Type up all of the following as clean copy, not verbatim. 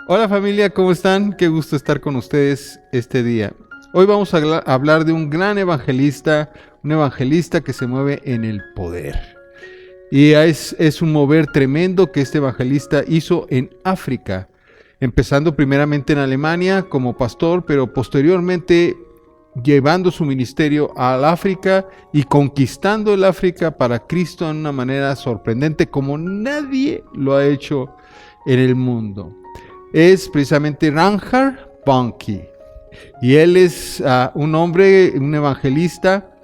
Hola familia, ¿cómo están? Qué gusto estar con ustedes este día. Hoy vamos a hablar de un gran evangelista, un evangelista que se mueve en el poder. Y es un mover tremendo que este evangelista hizo en África, empezando primeramente en Alemania como pastor, pero posteriormente llevando su ministerio al África y conquistando el África para Cristo de una manera sorprendente como nadie lo ha hecho en el mundo. Es precisamente Reinhard Bonnke. Y él es un hombre, un evangelista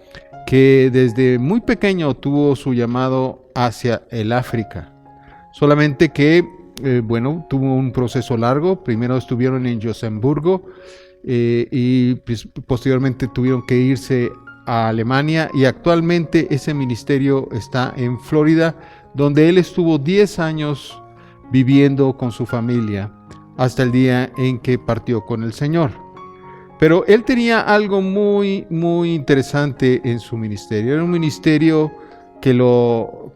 que desde muy pequeño tuvo su llamado hacia el África. Solamente que, tuvo un proceso largo. Primero estuvieron en Johannesburgo y pues, posteriormente tuvieron que irse a Alemania. Y actualmente ese ministerio está en Florida, donde él estuvo 10 años viviendo con su familia, hasta el día en que partió con el Señor. Pero él tenía algo muy interesante en su ministerio. Era un ministerio que lo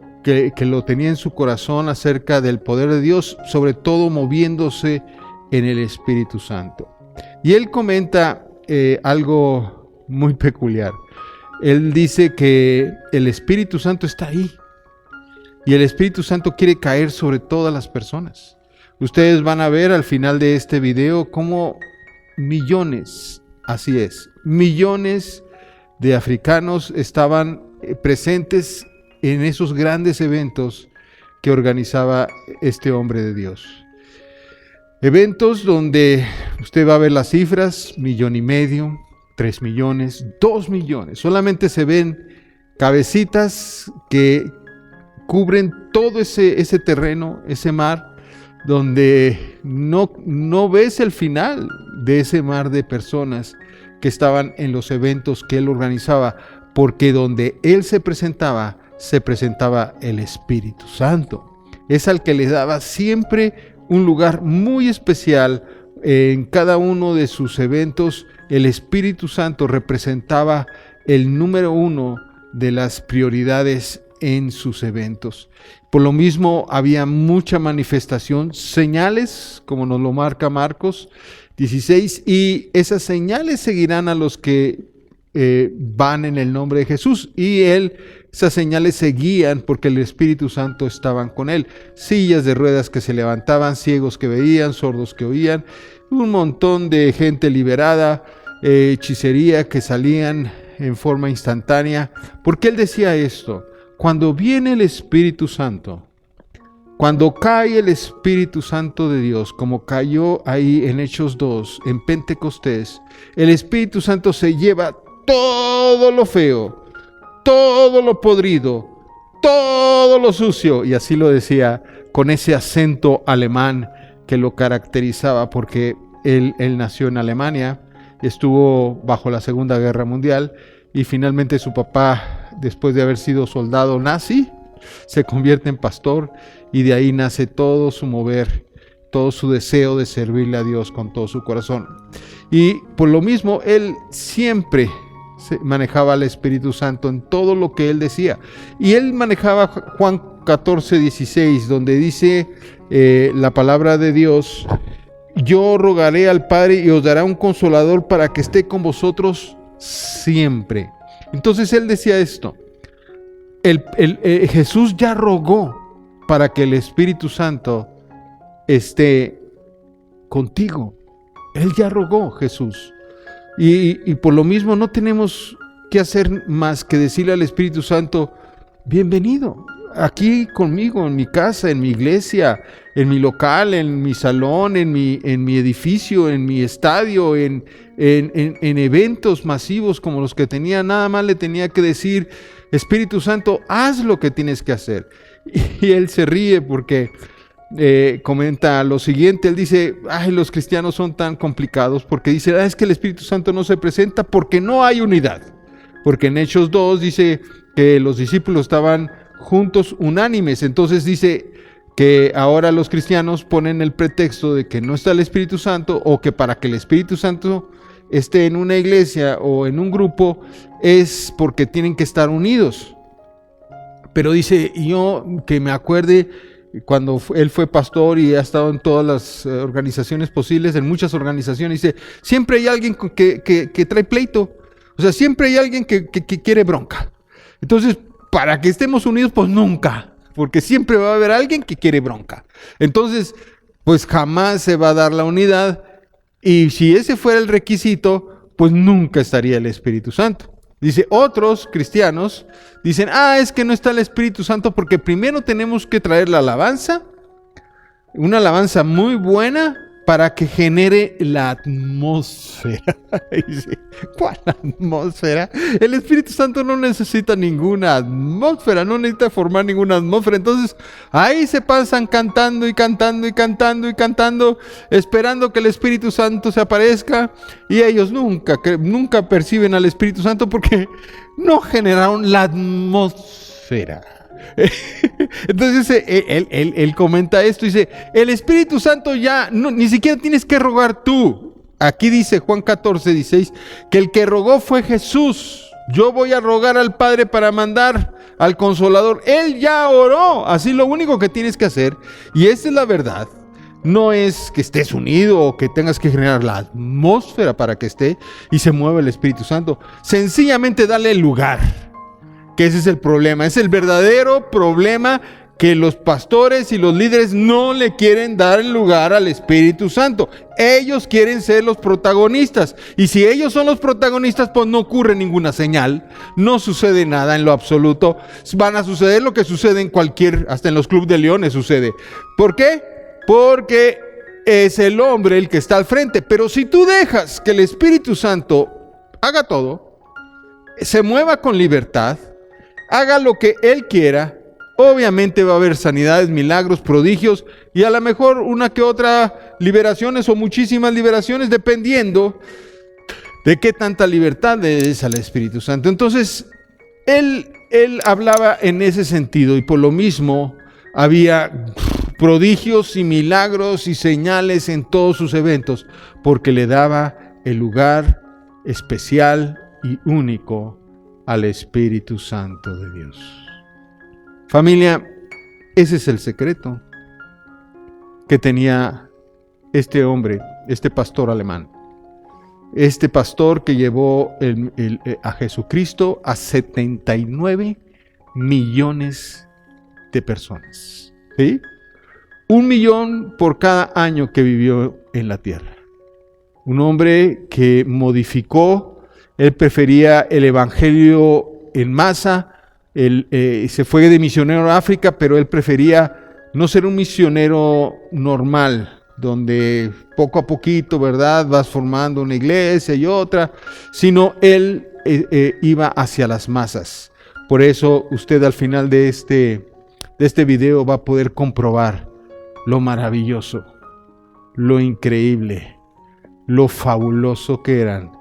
tenía en su corazón acerca del poder de Dios, sobre todo moviéndose en el Espíritu Santo. Y él comenta algo muy peculiar. Él dice que el Espíritu Santo está ahí y el Espíritu Santo quiere caer sobre todas las personas. Ustedes van a ver al final de este video cómo millones de africanos estaban presentes en esos grandes eventos que organizaba este hombre de Dios. Eventos donde usted va a ver las cifras, 1,5 millones, 3 millones, 2 millones. Solamente se ven cabecitas que cubren todo ese terreno, ese mar, donde no ves el final de ese mar de personas que estaban en los eventos que él organizaba, porque donde él se presentaba el Espíritu Santo. Es al que le daba siempre un lugar muy especial en cada uno de sus eventos. El Espíritu Santo representaba el número 1 de las prioridades en sus eventos. Por lo mismo había mucha manifestación, señales, como nos lo marca Marcos 16, y esas señales seguirán a los que van en el nombre de Jesús. Y esas señales seguían porque el Espíritu Santo estaba con él. Sillas de ruedas que se levantaban, ciegos que veían, sordos que oían, un montón de gente liberada, hechicería que salían en forma instantánea. ¿Por qué él decía esto? Cuando viene el Espíritu Santo, cuando cae el Espíritu Santo de Dios, como cayó ahí en Hechos 2, en Pentecostés, el Espíritu Santo se lleva todo lo feo, todo lo podrido, todo lo sucio, y así lo decía con ese acento alemán que lo caracterizaba, porque él nació en Alemania, estuvo bajo la Segunda Guerra Mundial, y finalmente su papá, después de haber sido soldado nazi, se convierte en pastor, y de ahí nace todo su mover, todo su deseo de servirle a Dios con todo su corazón. Y por lo mismo, él siempre manejaba al Espíritu Santo en todo lo que él decía. Y él manejaba Juan 14:16, donde dice la palabra de Dios: yo rogaré al Padre y os dará un consolador para que esté con vosotros siempre. Entonces él decía esto: Jesús ya rogó para que el Espíritu Santo esté contigo. Él ya rogó, Jesús. Y por lo mismo no tenemos que hacer más que decirle al Espíritu Santo: bienvenido aquí conmigo, en mi casa, en mi iglesia, en mi local, en mi salón, en mi edificio, en mi estadio, en eventos masivos como los que tenía. Nada más le tenía que decir: Espíritu Santo, haz lo que tienes que hacer. Y él se ríe porque comenta lo siguiente. Él dice: ay, los cristianos son tan complicados, porque dice: es que el Espíritu Santo no se presenta porque no hay unidad. Porque en Hechos 2 dice que los discípulos estaban juntos, unánimes. Entonces dice que ahora los cristianos ponen el pretexto de que no está el Espíritu Santo, o que para que el Espíritu Santo esté en una iglesia o en un grupo es porque tienen que estar unidos. Pero dice: yo que me acuerde cuando él fue pastor y ha estado en todas las organizaciones posibles, en muchas organizaciones, dice, siempre hay alguien que trae pleito, o sea, siempre hay alguien que quiere bronca. Entonces, para que estemos unidos, pues nunca, porque siempre va a haber alguien que quiere bronca. Entonces, pues jamás se va a dar la unidad, y si ese fuera el requisito, pues nunca estaría el Espíritu Santo. Dice, otros cristianos dicen, es que no está el Espíritu Santo porque primero tenemos que traer la alabanza, una alabanza muy buena para que genere la atmósfera. Dice, ¿cuál atmósfera? El Espíritu Santo no necesita ninguna atmósfera, no necesita formar ninguna atmósfera. Entonces, ahí se pasan cantando y cantando y cantando y cantando, esperando que el Espíritu Santo se aparezca, y ellos nunca perciben al Espíritu Santo porque no generaron la atmósfera. Entonces él comenta esto, dice, el Espíritu Santo ya ni siquiera tienes que rogar tú. Aquí dice Juan 14:16 que el que rogó fue Jesús. Yo voy a rogar al Padre para mandar al Consolador. Él ya oró. Así lo único que tienes que hacer, y esa es la verdad, no es que estés unido o que tengas que generar la atmósfera para que esté y se mueva el Espíritu Santo. Sencillamente dale el lugar. Que ese es el problema, es el verdadero problema, que los pastores y los líderes no le quieren dar el lugar al Espíritu Santo. Ellos quieren ser los protagonistas, y si ellos son los protagonistas, pues no ocurre ninguna señal, no sucede nada en lo absoluto. Van a suceder lo que sucede en hasta en los clubes de leones sucede. ¿Por qué? Porque es el hombre el que está al frente. Pero si tú dejas que el Espíritu Santo haga todo, se mueva con libertad, haga lo que Él quiera, obviamente va a haber sanidades, milagros, prodigios, y a lo mejor una que otra liberaciones o muchísimas liberaciones, dependiendo de qué tanta libertad le des al Espíritu Santo. Entonces, él hablaba en ese sentido, y por lo mismo había prodigios y milagros y señales en todos sus eventos, porque le daba el lugar especial y único al Espíritu Santo de Dios. Familia, ese es el secreto que tenía este hombre, este pastor alemán. Este pastor que llevó a Jesucristo a 79 millones de personas. ¿Sí? 1 millón por cada año que vivió en la tierra. Un hombre que modificó. Él prefería el evangelio en masa. Se fue de misionero a África, pero él prefería no ser un misionero normal, donde poco a poquito, ¿verdad?, vas formando una iglesia y otra, sino él iba hacia las masas. Por eso usted al final de este video va a poder comprobar lo maravilloso, lo increíble, lo fabuloso que eran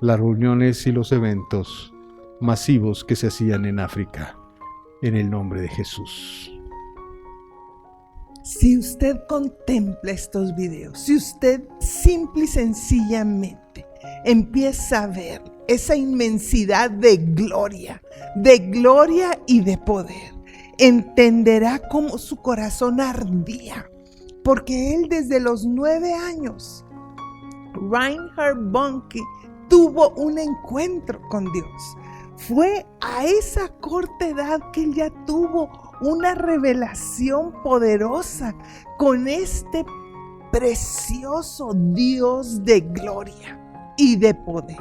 las reuniones y los eventos masivos que se hacían en África en el nombre de Jesús. Si usted contempla estos videos, si usted simple y sencillamente empieza a ver esa inmensidad de gloria y de poder, entenderá cómo su corazón ardía, porque él desde los 9 años, Reinhard Bonnke, tuvo un encuentro con Dios. Fue a esa corta edad que él ya tuvo una revelación poderosa con este precioso Dios de gloria y de poder.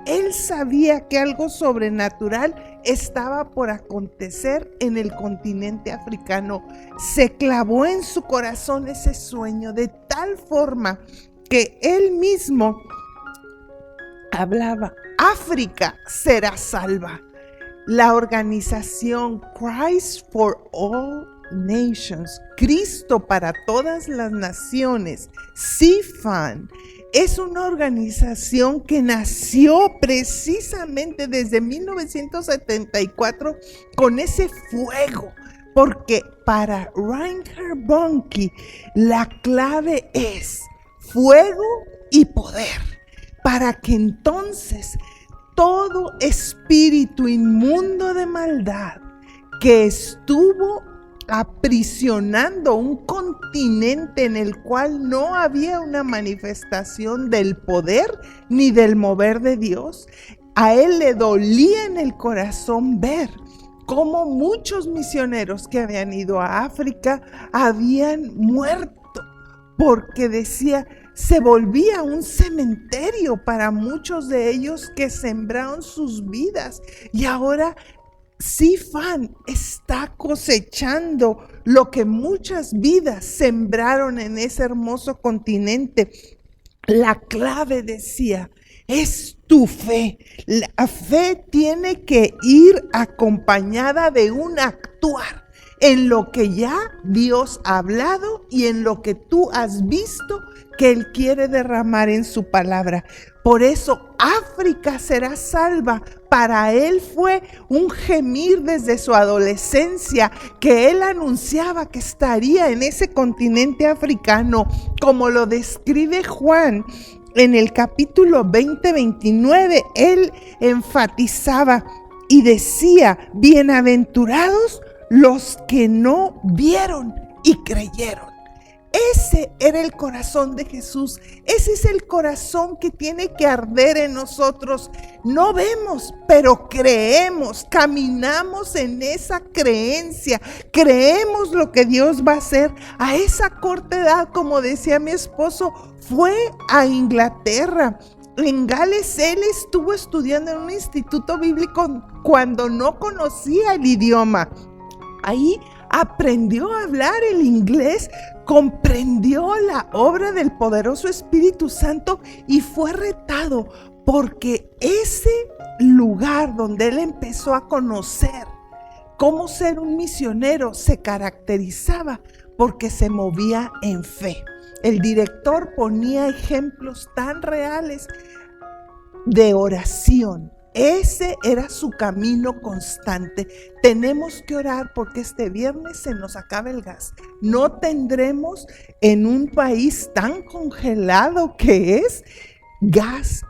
Él sabía que algo sobrenatural estaba por acontecer en el continente africano. Se clavó en su corazón ese sueño de tal forma que él mismo hablaba: África será salva. La organización Christ for All Nations, Cristo para todas las naciones, CFAN, es una organización que nació precisamente desde 1974 con ese fuego, porque para Reinhard Bonnke la clave es fuego y poder, para que entonces todo espíritu inmundo de maldad que estuvo aprisionando un continente en el cual no había una manifestación del poder ni del mover de Dios. A él le dolía en el corazón ver cómo muchos misioneros que habían ido a África habían muerto, porque decía, se volvía un cementerio para muchos de ellos que sembraron sus vidas, y ahora Sifán está cosechando lo que muchas vidas sembraron en ese hermoso continente. La clave, decía, es tu fe. La fe tiene que ir acompañada de un actuar en lo que ya Dios ha hablado y en lo que tú has visto que Él quiere derramar en su palabra. Por eso África será salva. Para Él fue un gemir desde su adolescencia que Él anunciaba que estaría en ese continente africano, como lo describe Juan. En el capítulo 20-29, Él enfatizaba y decía, bienaventurados los que no vieron y creyeron. Ese era el corazón de Jesús. Ese es el corazón que tiene que arder en nosotros. No vemos, pero creemos, caminamos en esa creencia. Creemos lo que Dios va a hacer. A esa corta edad, como decía mi esposo, fue a Inglaterra. En Gales él estuvo estudiando en un instituto bíblico cuando no conocía el idioma. Ahí aprendió a hablar el inglés, comprendió la obra del poderoso Espíritu Santo y fue retado, porque ese lugar donde él empezó a conocer cómo ser un misionero se caracterizaba porque se movía en fe. El director ponía ejemplos tan reales de oración. Ese era su camino constante. Tenemos que orar porque este viernes se nos acaba el gas. No tendremos en un país tan congelado que es gas,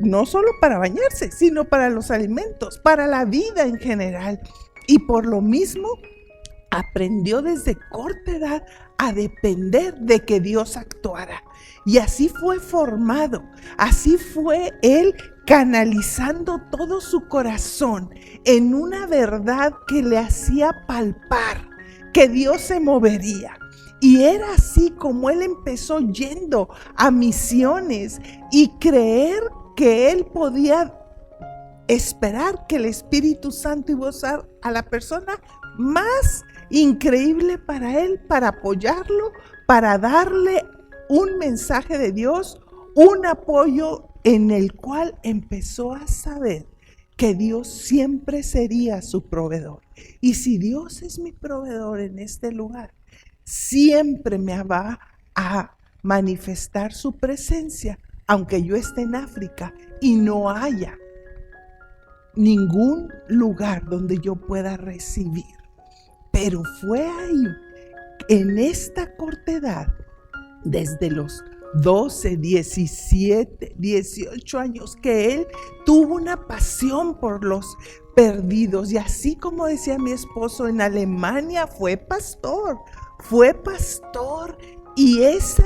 no solo para bañarse, sino para los alimentos, para la vida en general. Y por lo mismo aprendió desde corta edad a depender de que Dios actuara. Y así fue formado, así fue él canalizando todo su corazón en una verdad que le hacía palpar que Dios se movería. Y era así como él empezó yendo a misiones y creer que él podía esperar que el Espíritu Santo iba a usar a la persona más increíble para él, para apoyarlo, para darle un mensaje de Dios, un apoyo en el cual empezó a saber que Dios siempre sería su proveedor. Y si Dios es mi proveedor en este lugar, siempre me va a manifestar su presencia, aunque yo esté en África y no haya ningún lugar donde yo pueda recibir. Pero fue ahí, en esta corta edad, desde los 12, 17, 18 años, que él tuvo una pasión por los perdidos. Y así como decía mi esposo, en Alemania fue pastor, y ese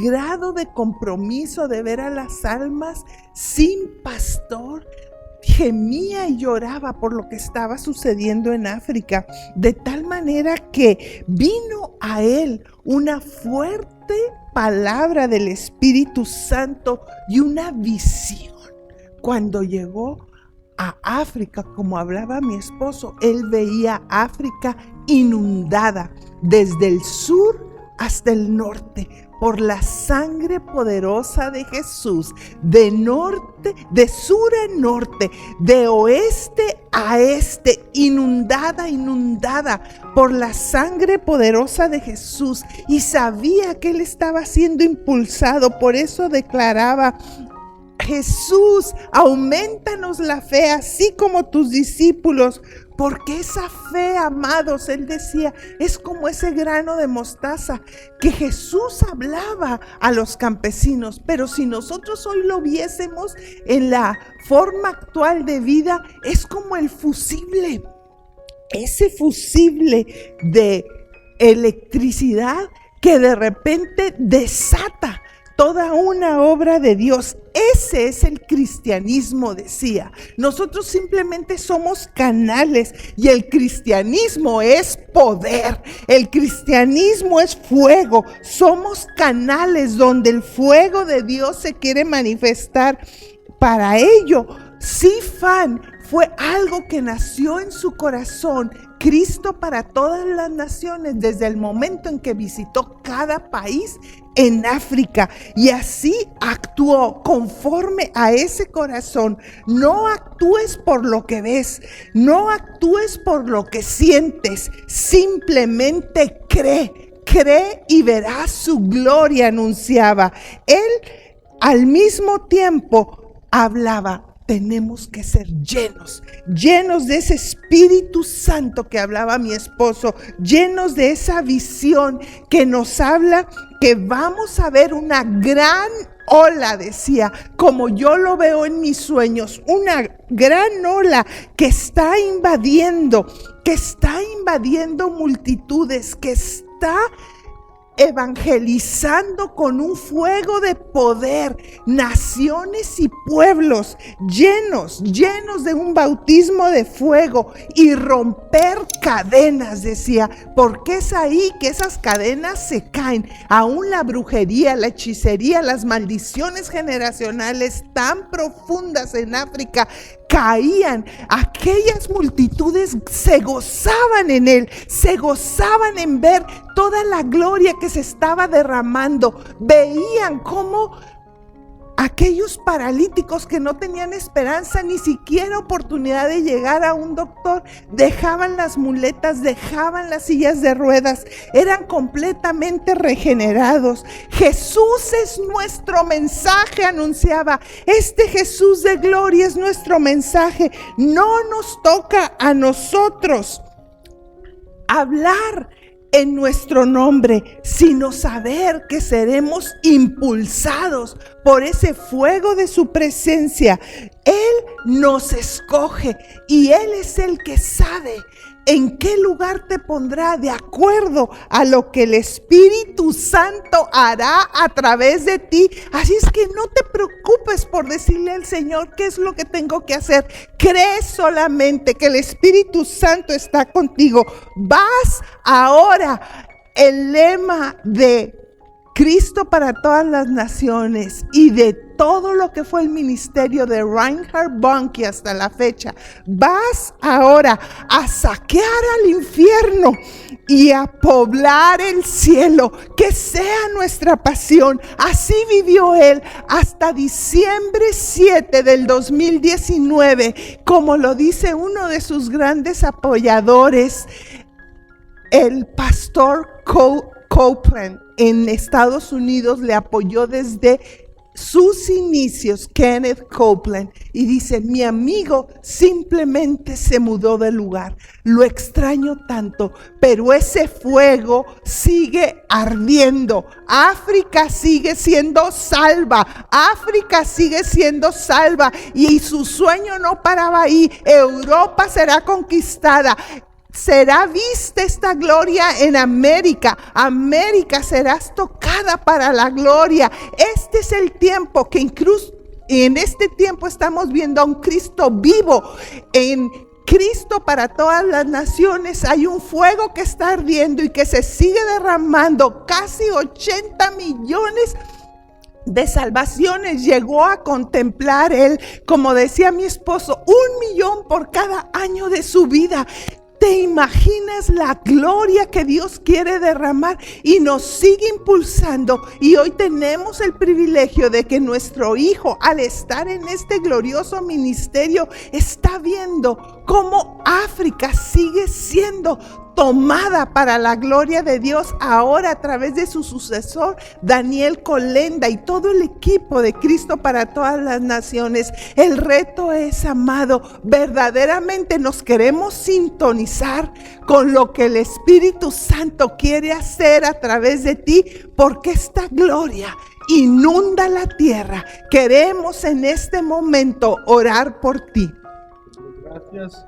grado de compromiso de ver a las almas sin pastor, gemía y lloraba por lo que estaba sucediendo en África, de tal manera que vino a él una fuerte palabra del Espíritu Santo y una visión. Cuando llegó a África, como hablaba mi esposo, él veía África inundada desde el sur hasta el norte por la sangre poderosa de Jesús, de sur a norte, de oeste a este, inundada por la sangre poderosa de Jesús. Y sabía que él estaba siendo impulsado, por eso declaraba: Jesús, aumentanos la fe, así como tus discípulos, porque esa fe, amados, él decía, es como ese grano de mostaza que Jesús hablaba a los campesinos. Pero si nosotros hoy lo viésemos en la forma actual de vida, es como el fusible. ese fusible de electricidad que de repente desata toda una obra de Dios. Ese es el cristianismo, decía. Nosotros simplemente somos canales y el cristianismo es poder. El cristianismo es fuego. Somos canales donde el fuego de Dios se quiere manifestar. Para ello, Sifán fue algo que nació en su corazón. Cristo para todas las naciones, desde el momento en que visitó cada país en África, y así actuó conforme a ese corazón. No actúes por lo que ves, no actúes por lo que sientes, simplemente cree y verás su gloria, anunciaba. Él al mismo tiempo hablaba: tenemos que ser llenos de ese Espíritu Santo que hablaba mi esposo, llenos de esa visión que nos habla que vamos a ver una gran ola, decía, como yo lo veo en mis sueños, una gran ola que está invadiendo multitudes, que está evangelizando con un fuego de poder, naciones y pueblos llenos de un bautismo de fuego y romper cadenas, decía, porque es ahí que esas cadenas se caen. Aún la brujería, la hechicería, las maldiciones generacionales tan profundas en África caían. Aquellas multitudes se gozaban en él, se gozaban en ver toda la gloria que se estaba derramando. Veían cómo aquellos paralíticos que no tenían esperanza, ni siquiera oportunidad de llegar a un doctor, dejaban las muletas, dejaban las sillas de ruedas, eran completamente regenerados. Jesús es nuestro mensaje, anunciaba. Este Jesús de gloria es nuestro mensaje. No nos toca a nosotros hablar en nuestro nombre, sino saber que seremos impulsados por ese fuego de su presencia. Él nos escoge y Él es el que sabe en qué lugar te pondrá de acuerdo a lo que el Espíritu Santo hará a través de ti. Así es que no te preocupes por decirle al Señor qué es lo que tengo que hacer. Cree solamente que el Espíritu Santo está contigo. Vas ahora. El lema de Cristo para todas las naciones y de todo lo que fue el ministerio de Reinhard Bonnke hasta la fecha: vas ahora a saquear al infierno y a poblar el cielo. Que sea nuestra pasión. Así vivió él hasta diciembre 7 del 2019, como lo dice uno de sus grandes apoyadores, el pastor Copeland en Estados Unidos. Le apoyó desde sus inicios, Kenneth Copeland, y dice: mi amigo simplemente se mudó de lugar, lo extraño tanto, pero ese fuego sigue ardiendo. África sigue siendo salva, África sigue siendo salva, y su sueño no paraba ahí. Europa será conquistada. Será vista esta gloria en América. América serás tocada para la gloria. Este es el tiempo que incluso en este tiempo estamos viendo a un Cristo vivo. En Cristo para todas las naciones hay un fuego que está ardiendo y que se sigue derramando. Casi 80 millones de salvaciones llegó a contemplar él. Como decía mi esposo, 1 millón por cada año de su vida. ¿Te imaginas la gloria que Dios quiere derramar y nos sigue impulsando? Y hoy tenemos el privilegio de que nuestro hijo, al estar en este glorioso ministerio, está viendo cómo África sigue siendo tomada para la gloria de Dios, ahora a través de su sucesor Daniel Kolenda y todo el equipo de Cristo para todas las naciones. El reto es, amado, verdaderamente nos queremos sintonizar con lo que el Espíritu Santo quiere hacer a través de ti, porque esta gloria inunda la tierra. Queremos en este momento orar por ti. Gracias.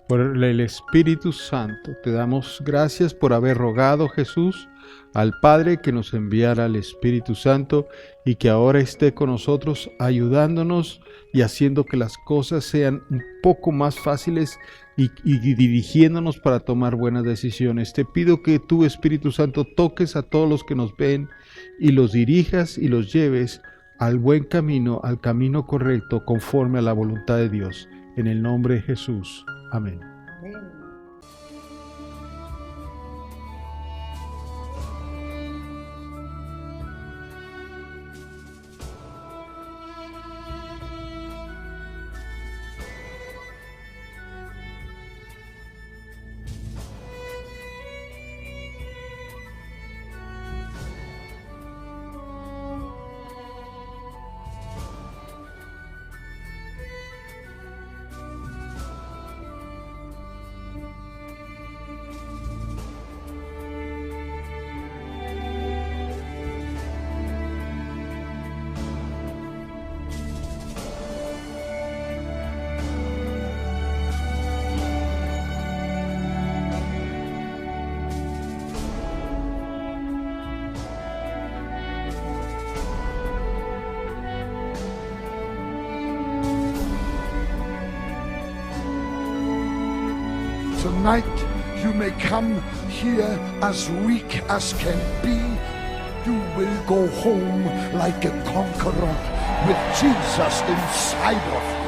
por el Espíritu Santo. Te damos gracias por haber rogado, Jesús, al Padre que nos enviara al Espíritu Santo y que ahora esté con nosotros ayudándonos y haciendo que las cosas sean un poco más fáciles y dirigiéndonos para tomar buenas decisiones. Te pido que tú, Espíritu Santo, toques a todos los que nos ven y los dirijas y los lleves al buen camino, al camino correcto, conforme a la voluntad de Dios. En el nombre de Jesús. Amén. Tonight you may come here as weak as can be. You will go home like a conqueror with Jesus inside of you.